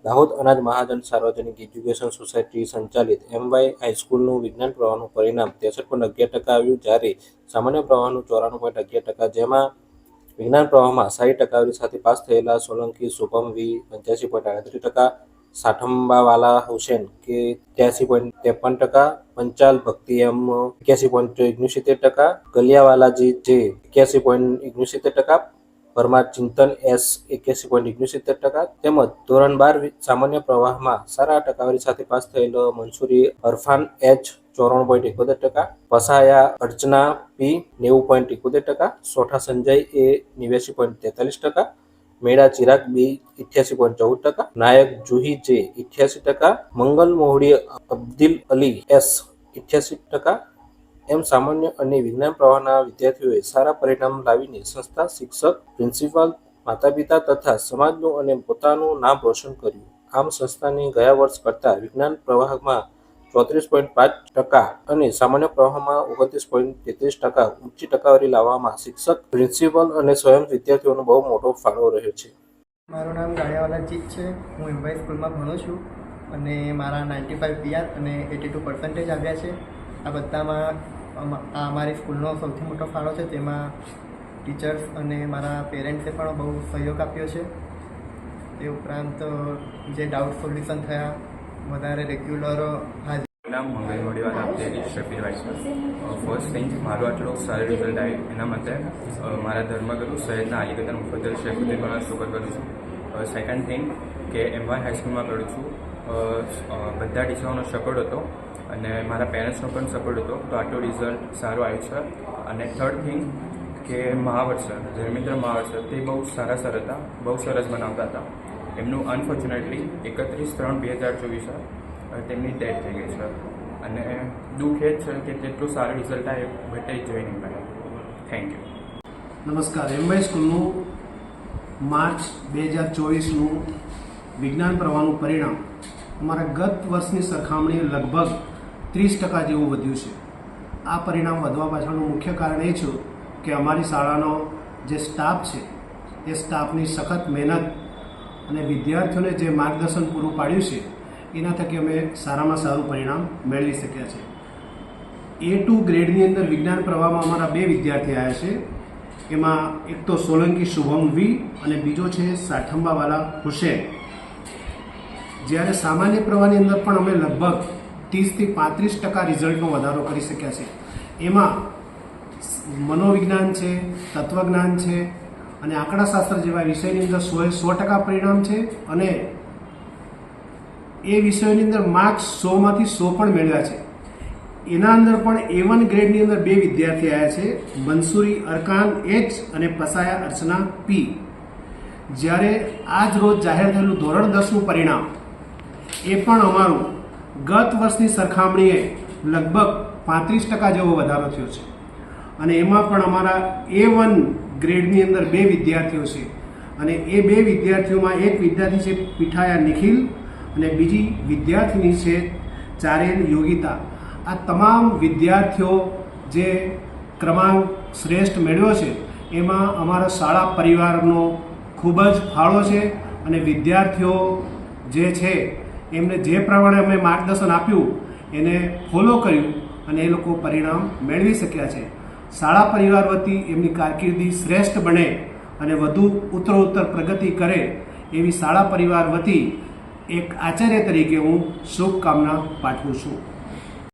દાહોદ અનાજ મહાજન સાર્વજનિક education society સંચાલિત એમવાય હાઈસ્કૂલનું વિજ્ઞાન પ્રવાહનું પરિણામ 63.11% આવ્યું, જ્યારે સામાન્ય પ્રવાહનું 94.11%, જેમાં વિજ્ઞાન પ્રવાહમાં 60% સાથે પાસ થયેલા સોલંકી શુભમ વી 85.38%, સાઠંબાવાલા હુસેન કે 83.53%, પંચાલ ભક્તિ એમ 81.69%, ગલિયાવાલાજી જે 81.69%, પરમાર ચિંતન એસ 81.69%, તેમજ ધોરણ 12 સામાન્ય પ્રવાહમાં સારા ટકાવારી સાથે પાસ થયેલો મંસૂરી અરફાન એચ 94.71%, પસાયા અર્ચના પી 90.71%, સોઠા સંજય એ 89.43%, મેળા ચિરાગ બી 88.14%, નાયક જુહી જે 88%, મંગલ મોહડી અબ્દિલ અલી એસ 88%, એમ સામાન્ય અને વિજ્ઞાન પ્રવાહના વિદ્યાર્થીઓએ સારા પરિણામ લાવીને સંસ્થા, શિક્ષક, પ્રિન્સિપાલ, માતા-પિતા તથા સમાજનું અને પોતાનું નામ રોશન કર્યું. આમ સંસ્થાની ગયા વર્ષ કરતાં વિજ્ઞાન પ્રવાહમાં 34.5% અને સામાન્ય પ્રવાહમાં 29.33% ઊંચી ટકાવારી લાવવામાં શિક્ષક, પ્રિન્સિપલ અને સ્વયં વિદ્યાર્થીઓનો બહુ મોટો ફાળો રહ્યો છે. મારું નામ ગાળિયાવાલા જીત છે. હું એમવાય સ્કૂલમાં ભણું છું અને મારા 95 PR અને 82% આવ્યા છે. આ બધામાં અમારી સ્કૂલનો સૌથી મોટો ફાળો છે. તેમાં ટીચર્સ અને મારા પેરેન્ટ્સે પણ બહુ સહયોગ આપ્યો છે. તે ઉપરાંત જે ડાઉટ સોલ્યુશન થયા, વધારે રેગ્યુલર નામ મંગલ મોડીવાલા અબ્દુલ શફીરભાઈ છે. ફર્સ્ટ થિંગ, મારું આટલું સારું રિઝલ્ટ આવ્યું એના માટે મારા ધર્મગુરુ સૈયદના અલીકતન મુફદ્દલ શેખુદ્દીન વાળા શુકર કરું છું. સેકન્ડ થિંગ કે એમવાય હાઈસ્કૂલમાં કરું છું. બધા ટીચરોનો સપોર્ટ હતો અને મારા પેરેન્ટ્સનો પણ સપોર્ટ હતો, તો આટલું રિઝલ્ટ સારું આવ્યું છે. અને થર્ડ થિંગ કે મહાવર સર, ધર્મેન્દ્ર મહાવર સર, તે બહુ સારા સર હતા, બહુ સરસ બનાવતા હતા. એમનું અનફોર્ચ્યુનેટલી 31/3/2024 તેમની ડેથ થઈ ગઈ છે અને દુઃખ એ જ છે કે તેટલું સારું રિઝલ્ટ આવે બટ એ જોઈ નહીં મળે. Thank you. નમસ્કાર. એમવાય સ્કૂલનું માર્ચ 2024નું વિજ્ઞાન પ્રવાહનું પરિણામ અમારા ગત વર્ષની સરખામણીએ લગભગ 30% જેવું વધ્યું છે. આ પરિણામ વધવા પાછળનું મુખ્ય કારણ એ છે કે અમારી શાળાનો જે સ્ટાફ છે એ સ્ટાફની સખત મહેનત અને વિદ્યાર્થીઓને જે માર્ગદર્શન પૂરું પાડ્યું છે એના થકી અમે સારામાં સારું પરિણામ મેળવી શક્યા છે. A2 ગ્રેડની અંદર વિજ્ઞાન પ્રવાહમાં અમારા 2 વિદ્યાર્થી આવ્યા છે. એમાં એક તો સોલંકી શુભમ વી અને બીજો છે સાઠંબાવાલા હુસેન. જ્યારે સામાન્ય પ્રવાહની અંદર પણ અમે લગભગ 30થી 35% રિઝલ્ટનો વધારો કરી શક્યા છે. એમાં મનોવિજ્ઞાન છે, તત્વજ્ઞાન છે અને આંકડાશાસ્ત્ર જેવા વિષયની અંદર 100% પરિણામ છે અને એ વિષયોની અંદર માર્ક્સ 100માંથી 100 પણ મેળવ્યા છે. એના અંદર પણ A1 ગ્રેડની અંદર 2 વિદ્યાર્થી આવ્યા છે, મંસૂરી અરકાન એચ અને પસાયા અર્ચના પી. જ્યારે આજ રોજ જાહેર થયેલું ધોરણ 10નું પરિણામ એ પણ અમારું ગત વર્ષની સરખામણીએ લગભગ 35% જેવો વધારો થયો છે અને એમાં પણ અમારા A1 ગ્રેડની અંદર 2 વિદ્યાર્થીઓ છે અને એ 2 વિદ્યાર્થીઓમાં એક વિદ્યાર્થી છે પીઠાયા નિખિલ અને બીજી વિદ્યાર્થીની છે ચારેલ યોગિતા. આ તમામ વિદ્યાર્થીઓ જે ક્રમાંક શ્રેષ્ઠ મેળવ્યો છે એમાં અમારા શાળા પરિવારનો ખૂબ જ ફાળો છે અને વિદ્યાર્થીઓ જે છે એમને જે પ્રમાણે અમે માર્ગદર્શન આપ્યું એને ફોલો કર્યું અને એ લોકો પરિણામ મેળવી શક્યા છે. શાળા પરિવાર વતી એમની કારકિર્દી શ્રેષ્ઠ બને અને વધુ ઉત્તરોત્તર પ્રગતિ કરે એવી શાળા પરિવાર વતી એક આચાર્ય તરીકે હું શુભકામના પાઠવું છું.